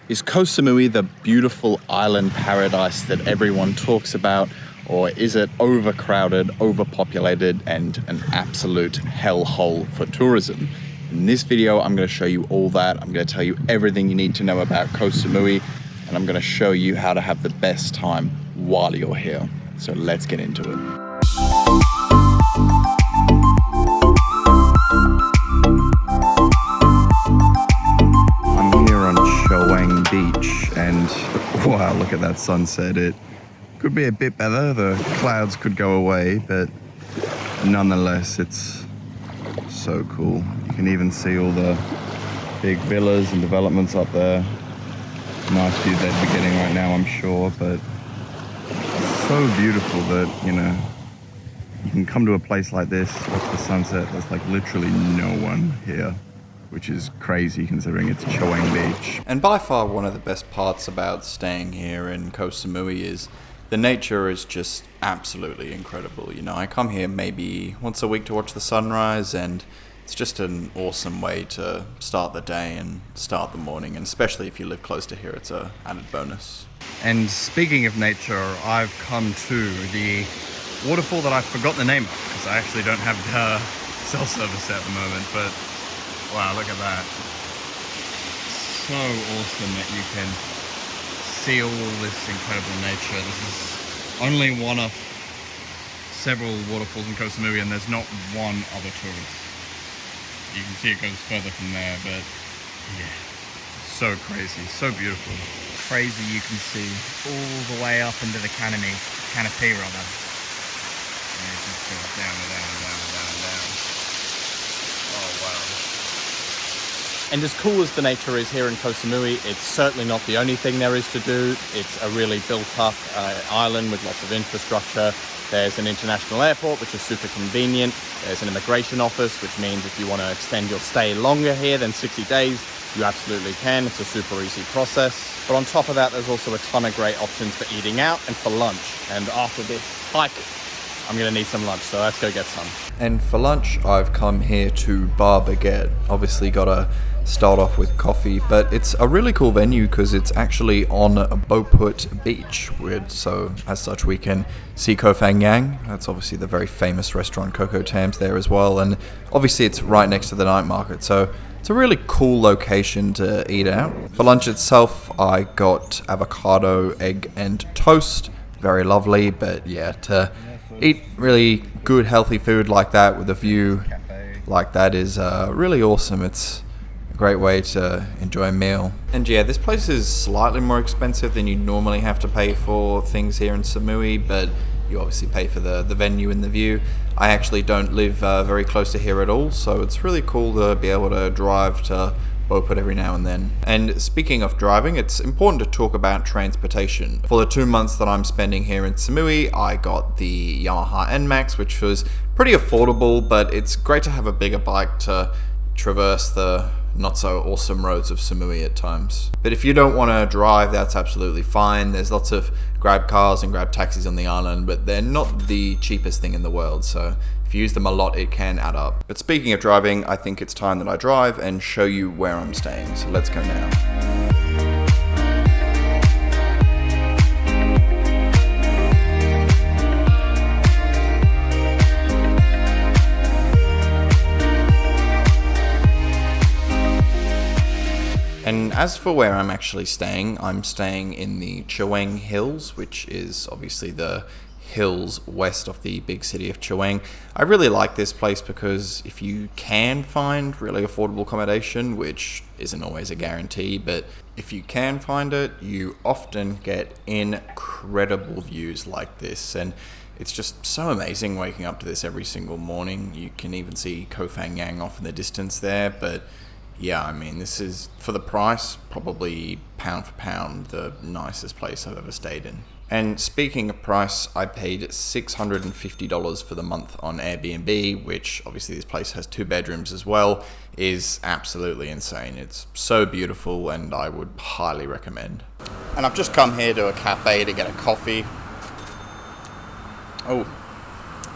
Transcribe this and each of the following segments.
Is Koh Samui the beautiful island paradise that everyone talks about, or is it overcrowded, overpopulated, and an absolute hellhole for tourism? In this video, I'm going to show you all that. I'm going to tell you everything you need to know about Koh Samui, and I'm going to show you how to have the best time while you're here. So let's get into it. Beach, and wow, look at that sunset. It could be a bit better, the clouds could go away, but nonetheless it's so cool. You can even see all the big villas and developments up there. Nice view they'd be getting right now, I'm sure, but so beautiful that, you know, you can come to a place like this, watch the sunset, there's like literally no one here, which is crazy considering it's Chaweng Beach. And by far one of the best parts about staying here in Koh Samui is the nature is just absolutely incredible. You know, I come here maybe once a week to watch the sunrise, and it's just an awesome way to start the day and start the morning, and especially if you live close to here, it's a added bonus. And speaking of nature, I've come to the waterfall that I've forgotten the name of, because I actually don't have cell service at the moment, but wow, look at that. So awesome that you can see all this incredible nature. This is only one of several waterfalls in Koh Samui, and there's not one other tourist. You can see it goes further from there, but yeah, so crazy, so beautiful. Crazy you can see all the way up into the canopy rather. And it just goes down and down and down and down and down. Oh wow. And as cool as the nature is here in Koh Samui, it's certainly not the only thing there is to do. It's a really built-up island with lots of infrastructure. There's an international airport, which is super convenient. There's an immigration office, which means if you want to extend your stay longer here than 60 days, you absolutely can. It's a super easy process. But on top of that, there's also a ton of great options for eating out and for lunch. And after this hike, I'm gonna need some lunch, so let's go get some. And for lunch, I've come here to Bar Baguette. Obviously gotta start off with coffee, but it's a really cool venue because it's actually on Boput Beach, so as such we can see Koh Phangan. That's obviously the very famous restaurant Coco Tams there as well, and obviously it's right next to the night market, so it's a really cool location to eat out. For lunch itself, I got avocado, egg and toast. Very lovely, but yeah, to eat really good healthy food like that with a view like that is really awesome. It's a great way to enjoy a meal. And yeah, this place is slightly more expensive than you normally have to pay for things here in Samui, but you obviously pay for the venue and the view. I actually don't live very close to here at all, so it's really cool to be able to drive to Boput every now and then. And speaking of driving, it's important to talk about transportation. For the 2 months that I'm spending here in Samui, I got the Yamaha NMAX, which was pretty affordable, but it's great to have a bigger bike to traverse the not so awesome roads of Samui at times. But if you don't want to drive, that's absolutely fine. There's lots of grab cars and grab taxis on the island, but they're not the cheapest thing in the world, so if you use them a lot, it can add up. But speaking of driving, I think it's time that I drive and show you where I'm staying, so let's go now. And as for where I'm actually staying, I'm staying in the Chaweng Hills, which is obviously the hills west of the big city of Chaweng. I really like this place because if you can find really affordable accommodation, which isn't always a guarantee, but if you can find it, you often get incredible views like this. And it's just so amazing waking up to this every single morning. You can even see Koh Phangan off in the distance there, but yeah, I mean, this is, for the price, probably pound for pound, the nicest place I've ever stayed in. And speaking of price, I paid $650 for the month on Airbnb, which obviously this place has 2 bedrooms as well, is absolutely insane. It's so beautiful and I would highly recommend. And I've just come here to a cafe to get a coffee. Oh,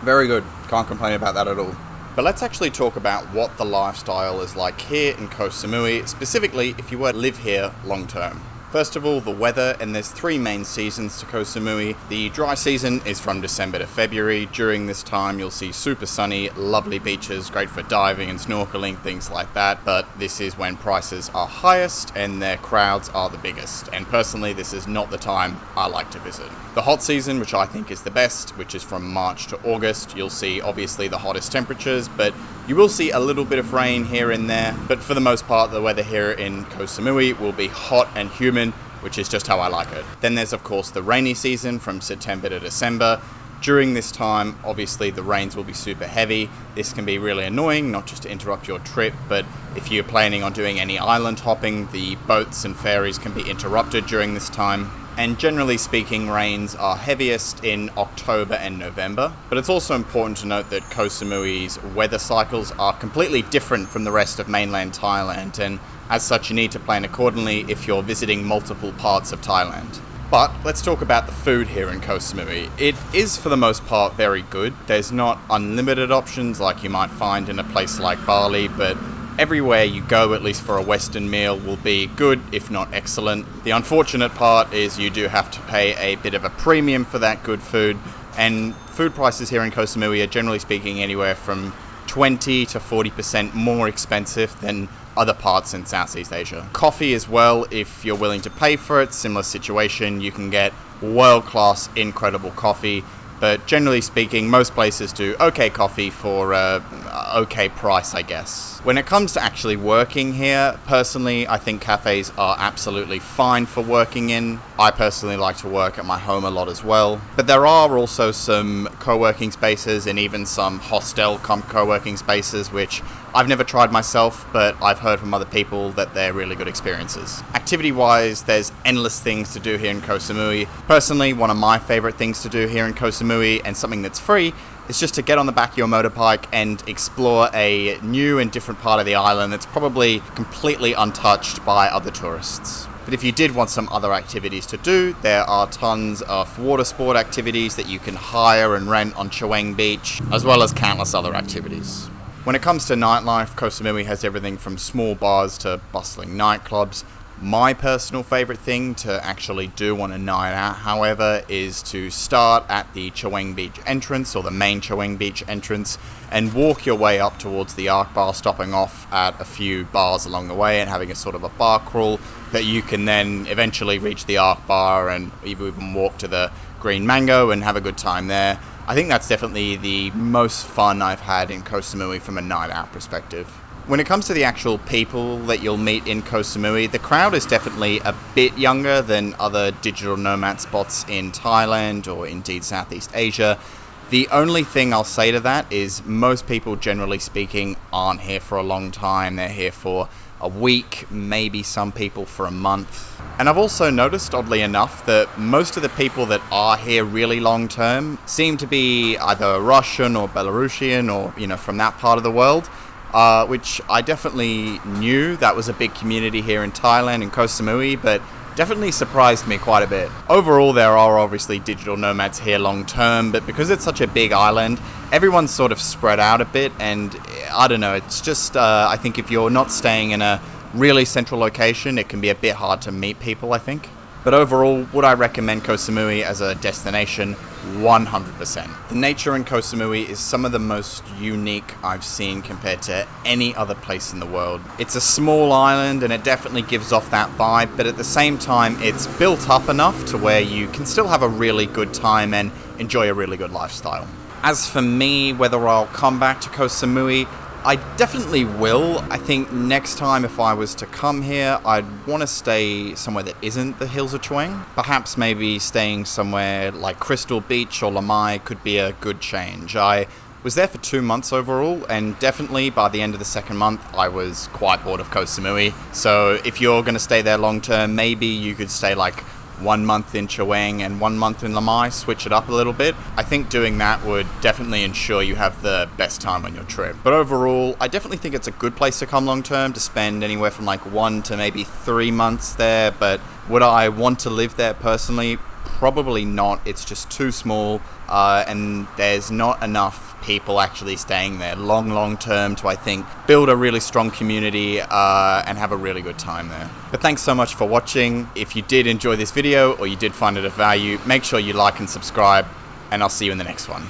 very good. Can't complain about that at all. But let's actually talk about what the lifestyle is like here in Koh Samui, specifically if you were to live here long term. First of all, the weather, and there's 3 main seasons to Koh Samui. The dry season is from December to February. During this time, you'll see super sunny, lovely beaches, great for diving and snorkeling, things like that. But this is when prices are highest and their crowds are the biggest. And personally, this is not the time I like to visit. The hot season, which I think is the best, which is from March to August, you'll see obviously the hottest temperatures, but you will see a little bit of rain here and there. But for the most part, the weather here in Koh Samui will be hot and humid, which is just how I like it. Then there's of course the rainy season from September to December. During this time, obviously the rains will be super heavy. This can be really annoying, not just to interrupt your trip, but if you're planning on doing any island hopping, the boats and ferries can be interrupted during this time. And generally speaking, rains are heaviest in October and November. But it's also important to note that Koh Samui's weather cycles are completely different from the rest of mainland Thailand, and as such you need to plan accordingly if you're visiting multiple parts of Thailand. But let's talk about the food here in Koh Samui. It is for the most part very good. There's not unlimited options like you might find in a place like Bali, but everywhere you go, at least for a Western meal, will be good, if not excellent. The unfortunate part is you do have to pay a bit of a premium for that good food, and food prices here in Koh Samui are generally speaking anywhere from 20 to 40% more expensive than other parts in Southeast Asia. Coffee as well, if you're willing to pay for it, similar situation, you can get world-class, incredible coffee. But generally speaking, most places do okay coffee for okay price, I guess. When it comes to actually working here, personally, I think cafes are absolutely fine for working in. I personally like to work at my home a lot as well. But there are also some co-working spaces and even some hostel co-working spaces, which I've never tried myself, but I've heard from other people that they're really good experiences. Activity-wise, there's endless things to do here in Koh Samui. Personally, one of my favorite things to do here in Koh Samui, and something that's free, is just to get on the back of your motorbike and explore a new and different part of the island that's probably completely untouched by other tourists. But if you did want some other activities to do, there are tons of water sport activities that you can hire and rent on Chaweng Beach, as well as countless other activities. When it comes to nightlife, Koh Samui has everything from small bars to bustling nightclubs. My personal favorite thing to actually do on a night out, however, is to start at the Chaweng Beach entrance, or the main Chaweng Beach entrance, and walk your way up towards the Ark Bar, stopping off at a few bars along the way and having a sort of a bar crawl that you can then eventually reach the Ark Bar and even walk to the Green Mango and have a good time there. I think that's definitely the most fun I've had in Koh Samui from a night out perspective. When it comes to the actual people that you'll meet in Koh Samui, the crowd is definitely a bit younger than other digital nomad spots in Thailand or indeed Southeast Asia. The only thing I'll say to that is most people, generally speaking, aren't here for a long time. They're here for a week, maybe some people for a month. And I've also noticed, oddly enough, that most of the people that are here really long term seem to be either Russian or Belarusian or, from that part of the world. Which I definitely knew that was a big community here in Thailand and Koh Samui, but definitely surprised me quite a bit. Overall, there are obviously digital nomads here long term, but because it's such a big island, everyone's sort of spread out a bit, and I don't know, it's just, I think if you're not staying in a really central location, it can be a bit hard to meet people, I think. But overall, would I recommend Koh Samui as a destination? 100%. The nature in Koh Samui is some of the most unique I've seen compared to any other place in the world. It's a small island and it definitely gives off that vibe, but at the same time it's built up enough to where you can still have a really good time and enjoy a really good lifestyle. As for me, whether I'll come back to Koh Samui, I definitely will. I think next time if I was to come here, I'd want to stay somewhere that isn't the hills of Chaweng. Perhaps maybe staying somewhere like Crystal Beach or Lamai could be a good change. I was there for 2 months overall, and definitely by the end of the second month, I was quite bored of Koh Samui. So if you're going to stay there long term, maybe you could stay like 1 month in Chaweng and 1 month in Lamai, switch it up a little bit. I think doing that would definitely ensure you have the best time on your trip. But overall, I definitely think it's a good place to come long term, to spend anywhere from like 1 to maybe 3 months there. But would I want to live there personally? Probably not. It's just too small, and there's not enough people actually staying there long term to, I think, build a really strong community and have a really good time there. But thanks so much for watching. If you did enjoy this video or you did find it of value, make sure you like and subscribe, and I'll see you in the next one.